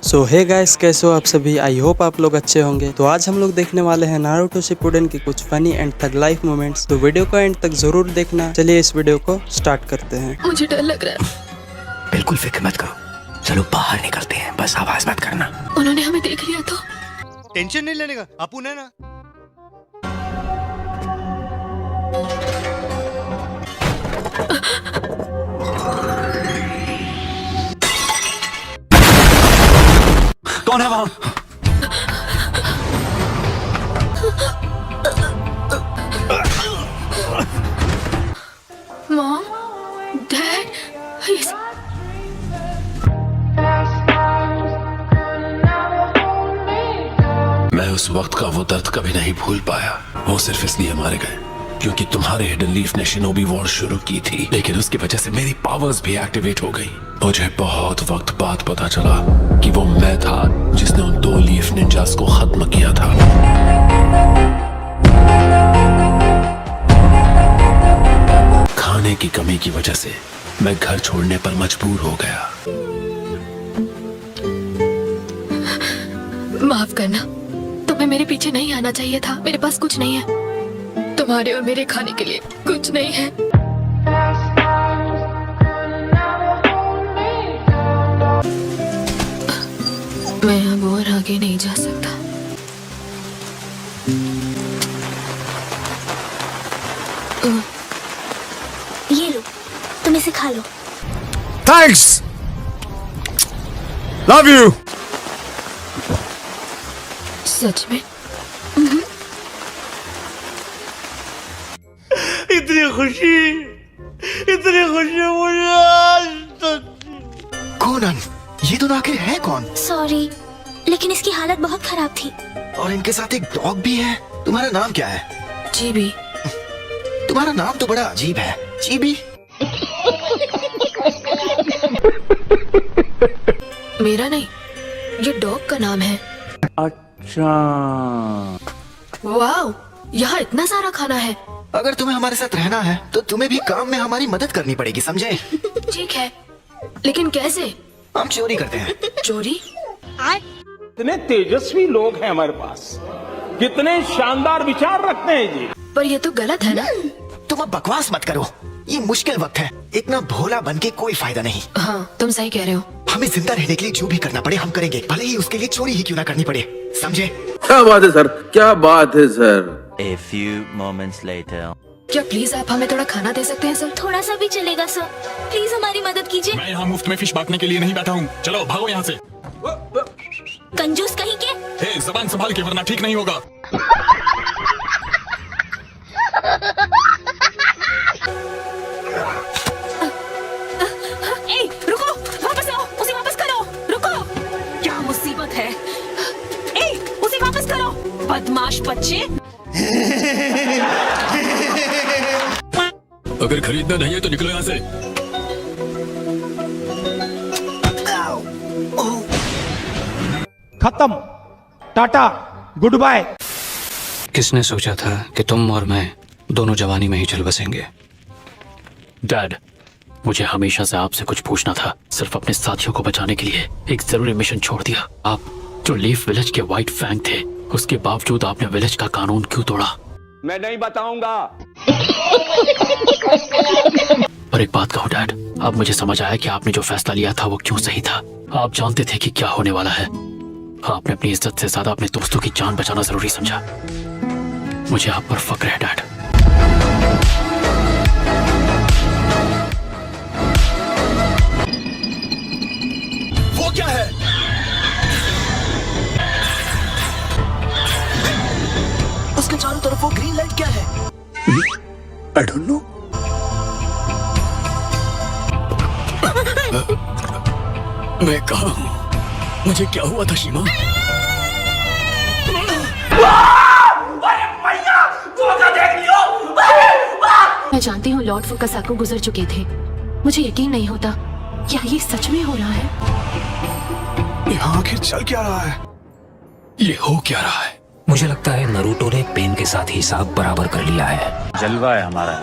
सो hey guys, कैसे हो आप सभी। आई होप आप लोग अच्छे होंगे। तो आज हम लोग देखने वाले हैं नारुतो शिपुडेन की कुछ funny and tug life moments. तो वीडियो को एंड तक जरूर देखना। चलिए इस वीडियो को स्टार्ट करते हैं। मुझे डर लग रहा है। बिल्कुल फिक्र मत करो, चलो बाहर निकलते हैं, बस आवाज मत करना। उन्होंने हमें देख लिया तो टेंशन नहीं लेने का, अपुन है ना। कौन है वहां? मॉम, डैड, मैं उस वक्त का वो दर्द कभी नहीं भूल पाया। वो सिर्फ इसलिए मारे गए क्योंकि तुम्हारे हिडन लीफ ने शिनोबी वॉर शुरू की थी, लेकिन उसकी वजह से मेरी पावर्स भी एक्टिवेट हो गई। मुझे बहुत वक्त बाद पता चला कि वो मैं था जिसने उन 2 लीफ निंजास को खत्म किया था। खाने की कमी की वजह से मैं घर छोड़ने पर मजबूर हो गया। माफ करना, तुम्हें मेरे पीछे नहीं आना चाहिए था। मेरे पास कुछ नहीं है, तुम्हारे और मेरे खाने के लिए कुछ नहीं है। मैं अब और आगे नहीं जा सकता। ये लो, तुम इसे खा लो। Thanks, love you. सच में? इतनी खुशी मुझे आज तक। कोनन, ये दोनों आखिर है कौन? सॉरी, लेकिन इसकी हालत बहुत खराब थी। और इनके साथ एक डॉग भी है। तुम्हारा नाम क्या है? जीबी। तुम्हारा नाम तो बड़ा अजीब है, जीबी। मेरा नहीं, ये डॉग का नाम है। अच्छा, वाओ, यहाँ इतना सारा खाना है। अगर तुम्हें हमारे साथ रहना है तो तुम्हें भी काम में हमारी मदद करनी पड़ेगी, समझे? ठीक है, लेकिन कैसे? हम चोरी करते हैं। चोरी? कितने तेजस्वी लोग हैं हमारे पास, कितने शानदार विचार रखते हैं जी। पर ये तो गलत है ना। तुम अब बकवास मत करो, ये मुश्किल वक्त है। इतना भोला बन के कोई फायदा नहीं। हाँ, तुम सही कह रहे हो। हमें जिंदा रहने के लिए जो भी करना पड़े हम करेंगे, भले ही उसके लिए चोरी ही क्यों ना करनी पड़े, समझे? क्या बात है सर, क्या बात है sir. A few moments later. क्या प्लीज आप हमें थोड़ा खाना दे सकते हैं सर? थोड़ा सा भी चलेगा सर, प्लीज हमारी मदद कीजिए। मैं यहाँ मुफ्त में फिश बांटने के लिए नहीं बैठा हूँ। चलो भागो यहाँ से। कंजूस कहीं के। हे, जबान संभाल के, वरना ठीक नहीं होगा। ए, रुको, वापस आओ, उसे वापस करो। रुको, क्या मुसीबत है? ए, उसे वापस करो, बदमाश बच्चे। अगर खरीदना नहीं है तो निकलो यहाँ से। खत्म, टाटा, गुड बाय। किसने सोचा था कि तुम और मैं दोनों जवानी में ही चल बसेंगे। डैड, मुझे हमेशा से आपसे कुछ पूछना था। सिर्फ अपने साथियों को बचाने के लिए एक जरूरी मिशन छोड़ दिया। आप जो लीफ विलेज के व्हाइट फैंग थे, उसके बावजूद आपने विलेज का कानून क्यों तोड़ा? मैं नहीं बताऊंगा। पर एक बात कहो डैड, अब मुझे समझ आया कि आपने जो फैसला लिया था वो क्यों सही था। आप जानते थे कि क्या होने वाला है। आपने अपनी इज्जत से ज्यादा अपने दोस्तों की जान बचाना जरूरी समझा। मुझे आप पर फक्र है डैड। वो क्या है? उसके चारों तरफ वो ग्रीन लाइट क्या है? I don't know. मैं कहाँ हूँ? मुझे क्या हुआ था शीमा? मैं जानती हूँ लॉर्ड फुकासाको गुजर चुके थे। मुझे यकीन नहीं होता, क्या ये सच में हो रहा है? यहाँ आखिर चल क्या रहा है? ये हो क्या रहा है? मुझे लगता है नारुतो ने पेन के साथ हिसाब बराबर कर लिया है। जलवा है हमारा।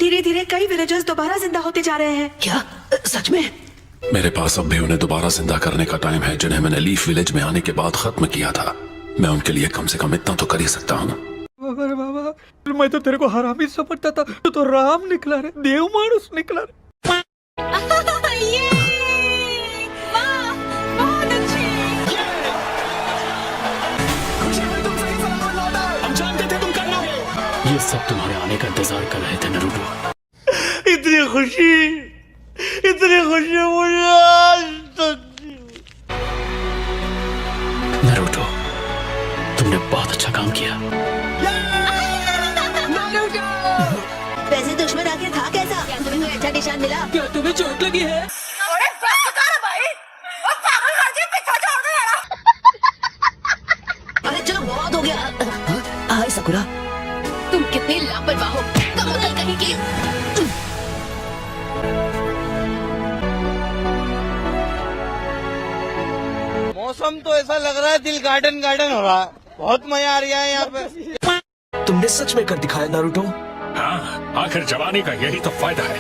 धीरे धीरे कई विलेजर्स दोबारा जिंदा होते जा रहे हैं। क्या सच में? मेरे पास अब भी उन्हें दोबारा जिंदा करने का टाइम है जिन्हें मैंने लीफ विलेज में आने के बाद खत्म किया था। मैं उनके लिए कम से कम इतना तो कर ही सकता हूँ। अरे बाबा, मैं तो तेरे को हरामी समझता था, तू तो राम निकला रे, देव मानुस निकला रे। ये सब तुम्हारे आने का इंतजार कर रहे थे नारुतो। इतनी खुशी मुझे आज तक। नारुतो, तुमने बहुत अच्छा काम किया। वैसे दुश्मन आखिर था कैसा? क्या तुम्हें कोई अच्छा निशान मिला? क्या तुम्हें चोट लगी है? अरे चलो बहुत हो गया। हाय सकुरा, तुम कितने लापरवाह हो, कमल कहीं की। मौसम तो ऐसा लग रहा है दिल गार्डन गार्डन हो रहा है। बहुत मजा आ रहा है यहाँ पे। तुमने सच में कर दिखाया नारुतो। हाँ, आखिर जवानी का यही तो फायदा है।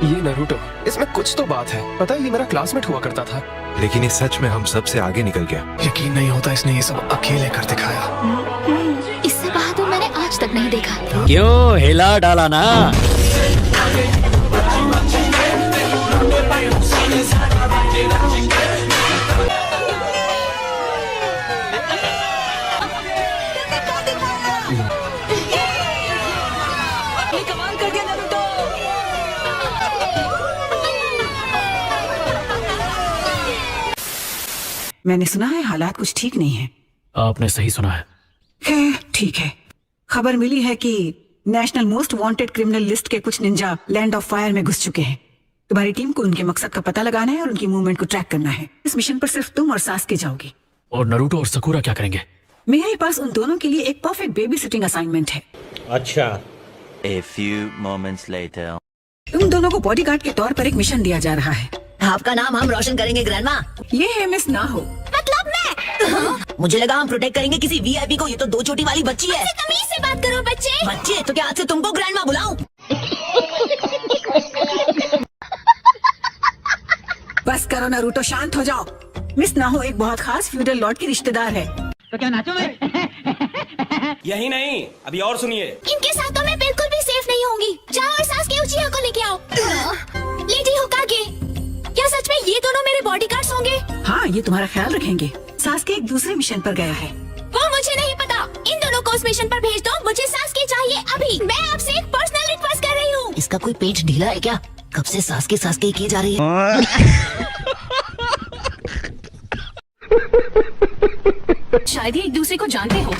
ये नारुतो, इसमें कुछ तो बात है। पता है, ये मेरा क्लासमेट हुआ करता था, लेकिन ये सच में हम सबसे आगे निकल गया। यकीन नहीं होता इसने ये सब अकेले कर दिखाया। इससे बहादुर मैंने आज तक नहीं देखा। क्यों हिला डाला ना? कमाल कर दिया नारुतो। मैंने सुना है हालात कुछ ठीक नहीं है। आपने सही सुना है। ठीक है। खबर मिली है कि national most wanted criminal list के कुछ निंजा लैंड ऑफ फायर में घुस चुके हैं। तुम्हारी टीम को उनके मकसद का पता लगाना है और उनकी मूवमेंट को ट्रैक करना है। इस मिशन पर सिर्फ तुम और सास्के जाओगी। और नारुतो और सकुरा क्या करेंगे? मेरे पास उन दोनों के लिए एक परफेक्ट बेबी सिटिंग असाइनमेंट है। अच्छा। A few moments later. तुम दोनों को बॉडीगार्ड के तौर पर एक मिशन दिया जा रहा है। आपका नाम हम रोशन करेंगे ग्रैंडमा। ये है मिस ना हो। मतलब मैं? मुझे लगा हम प्रोटेक्ट करेंगे किसी वीआईपी को। ये तो 2 चोटी वाली बच्ची है। तमीज से बात करो बच्चे। बच्चे तो क्या आज से तुमको ग्रैंडमा बुलाऊं? बस करो नारुतो, शांत हो जाओ। मिस ना हो एक बहुत खास फ्यूडल लॉर्ड की रिश्तेदार है। तो क्या नाचो मैं? यही नहीं, अभी और सुनिए। इनके साथ तो मैं बिल्कुल भी सेफ नहीं होंगी। जाओ और सास्के उचिहा को लेके आओ। लेडी होकागे, क्या सच में ये दोनों मेरे बॉडीगार्ड्स होंगे? हाँ, ये तुम्हारा ख्याल रखेंगे। सास्के एक दूसरे मिशन पर गया है। वो मुझे नहीं पता। इन दोनों को उस मिशन पर भेज दो। मुझे सास्के चाहिए अभी। मैं आपसे एक पर्सनल रिक्वेस्ट कर रही हूँ। इसका कोई पेट ढीला है क्या? कब से सास्के की जा रही है? शायद ही एक दूसरे को जानते हो।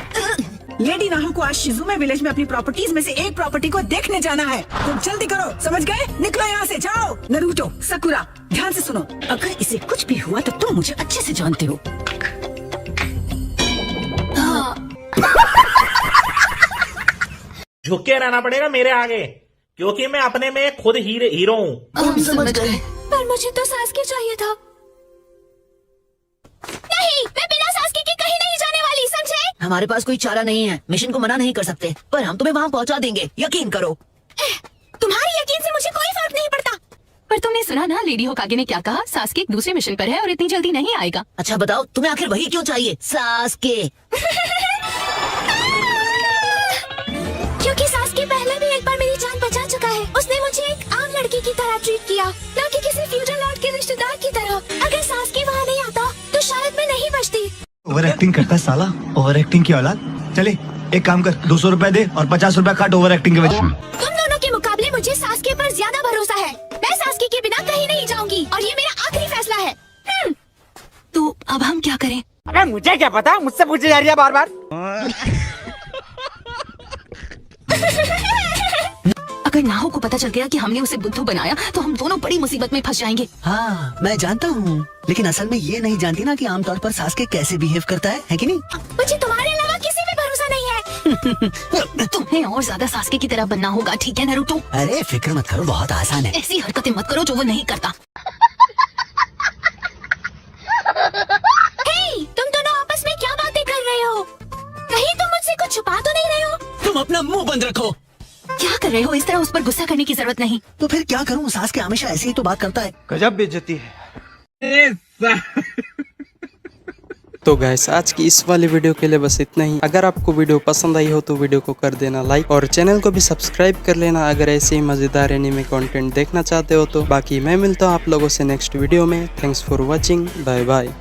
लेडी नाहु को आज शिजुमे विलेज में अपनी प्रॉपर्टीज में से एक प्रॉपर्टी को देखने जाना है। तो जल्दी करो, समझ गए? निकलो यहाँ से, जाओ। नारुतो, सकुरा, ध्यान से सुनो। अगर इसे कुछ भी हुआ तो तुम मुझे अच्छे से जानते हो। झुक के रहना पड़ेगा मेरे आगे, क्योंकि मैं अपने में खुद हीरो हूँ। हम समझ गए। पर मुझे तो सास्के चाहिए था। नहीं, मैं बिना सास्के के कहीं नहीं जाने वाली, समझे? हमारे पास कोई चारा नहीं है। मिशन को मना नहीं कर सकते, पर हम तुम्हें वहाँ पहुँचा देंगे, यकीन करो। तुम्हारे यकीन से मुझे कोई फर्क नहीं पड़ता। पर तुमने सुना ना लेडी होकागे ने क्या कहा? सास्के एक दूसरे मिशन पर है और इतनी जल्दी नहीं आएगा। अच्छा बताओ, तुम्हें आखिर वही क्यों चाहिए? सास्के क्योंकि सास्के पहले भी एक बार मेरी जान बचा चुका है। उसने मुझे एक आम लड़की की तरह ट्रीट किया, न कि किसी फ्यूडल लॉर्ड के रिश्तेदार की तरह। अगर सास्के वहाँ नहीं आता तो शायद मैं नहीं बचती। ओवर एक्टिंग करता है साला, ओवर एक्टिंग की औलाद। चले एक काम कर, 200 रुपए दे और 50 रुपए काट ओवर एक्टिंग के वजह। तुम दोनों के मुकाबले मुझे सास्के पर ज्यादा भरोसा है। मैं सास्के के बिना कहीं नहीं जाऊंगी और ये मेरा आखिरी फैसला है। तो अब हम क्या करें? अरे मुझे क्या पता, मुझसे पूछे जा रही है बार बार। अगर नाहो को पता चल गया कि हमने उसे बुद्धू बनाया तो हम दोनों बड़ी मुसीबत में फंस जाएंगे। हाँ, मैं जानता हूँ, लेकिन असल में ये नहीं जानती ना कि आमतौर पर सास्के कैसे बिहेव करता है कि नहीं? मुझे तुम्हारे अलावा किसी पे भरोसा नहीं है। तुम्हें और ज्यादा सास्के की तरह बनना होगा, ठीक है नारुतो? अरे फिक्र मत करो, बहुत आसान है। ऐसी हरकतें मत करो जो वो नहीं करता। हे, तुम दोनों आपस में क्या बातें कर रहे हो? कहीं तुम मुझसे कुछ छुपा तो नहीं रहे हो? तुम अपना मुंह बंद रखो। क्या कर रहे हो? इस तरह उस पर गुस्सा करने की जरूरत नहीं। तो फिर क्या करूं? सास के हमेशा ऐसे ही तो बात करता है। गजब बेइज्जती है। तो गाइस आज की इस वाली वीडियो के लिए बस इतना ही। अगर आपको वीडियो पसंद आई हो तो वीडियो को कर देना लाइक और चैनल को भी सब्सक्राइब कर लेना अगर ऐसे ही मजेदार एनीमे कंटेंट देखना चाहते हो तो। बाकी मैं मिलता हूँ आप लोगों से नेक्स्ट वीडियो में। Thanks for watching, bye bye.